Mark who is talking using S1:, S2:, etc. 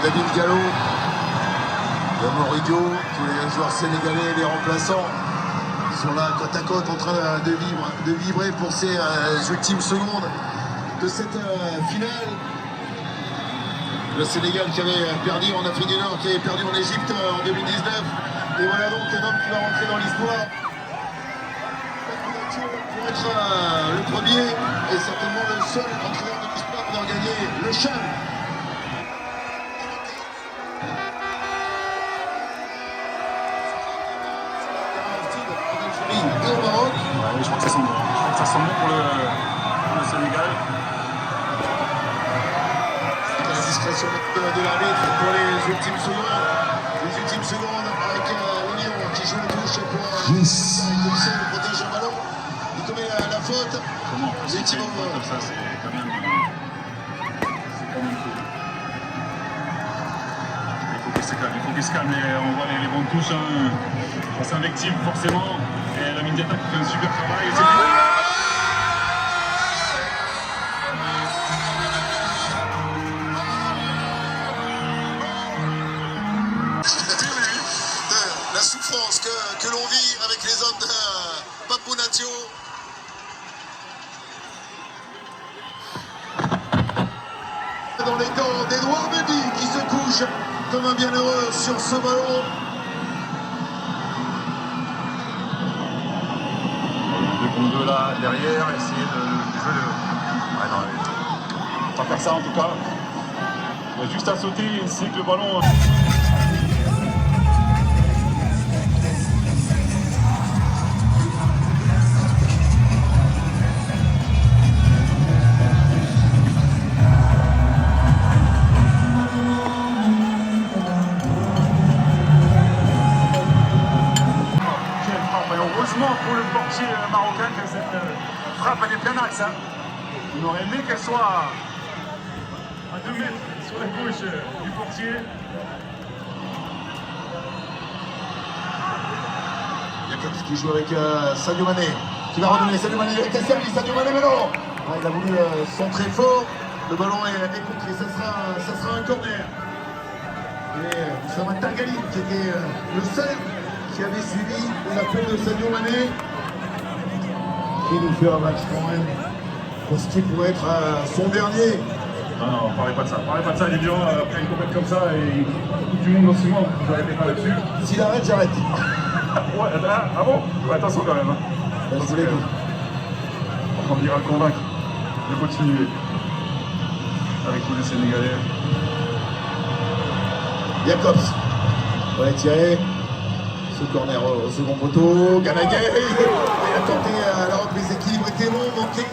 S1: David Gallo, Moridio, tous les joueurs sénégalais, les remplaçants. Ils sont là côte à côte en train de vibrer pour ces ultimes secondes de cette finale. Le Sénégal qui avait perdu en Afrique du Nord, qui avait perdu en Égypte en 2019. Et voilà donc un homme qui va rentrer dans l'histoire pour être le premier et certainement le seul entraîneur de l'histoire pour gagner le CHAN. Et au Maroc.
S2: Ouais, je crois que ça sent bon pour le Sénégal.
S1: La discrétion de l'arbitre pour les ultimes secondes. Les ultimes secondes avec le Lion qui joue une touche pour protège le ballon. Il commet la faute.
S2: Comment on s'y comme ça, c'est quand même cool. Il faut qu'il se calme. On voit les bonnes touches. Hein. C'est invective forcément. Et la mine d'attaque fait un super travail. Et c'est
S1: la souffrance que l'on vit avec les hommes de Papou Natio. Dans les dents d'Edouard Mendy qui se couche comme un bienheureux sur ce ballon.
S2: deux là derrière, essayer de jouer le. Ouais, non, on va pas faire ça en tout cas. Il y a juste à sauter et essayer que le ballon. Heureusement pour le portier marocain que cette frappe elle est bien axe. Hein. On aurait aimé qu'elle soit à 2 mètres sur la gauche du portier.
S1: Jacobs qui joue avec Sadio Mané, qui va redonner Sadio Mané avec un service, Sadio Mané mais non, il a voulu centrer fort, le ballon est contré, ça sera un corner. Et Oussama Tangali qui était le seul qui avait suivi l'appel de Sadio Mané, qui nous fait un match quand même pour ce qui pourrait être son dernier.
S2: Non, parlez pas de ça. Parlez pas de ça, les gens, après une compète comme ça et Coupe du Monde dans 6 mois, vous n'arrêtez pas là-dessus.
S1: S'il arrête, j'arrête.
S2: Ouais, ah bon ouais, attention quand même. Hein.
S1: Je vous l'ai dit.
S2: On ira le convaincre de continuer avec tous les Sénégalais.
S1: Jacobs va les tirer. Ce corner au second poteau. Ganagay. Il a tenté la reprise d'équilibre, était long, manqué.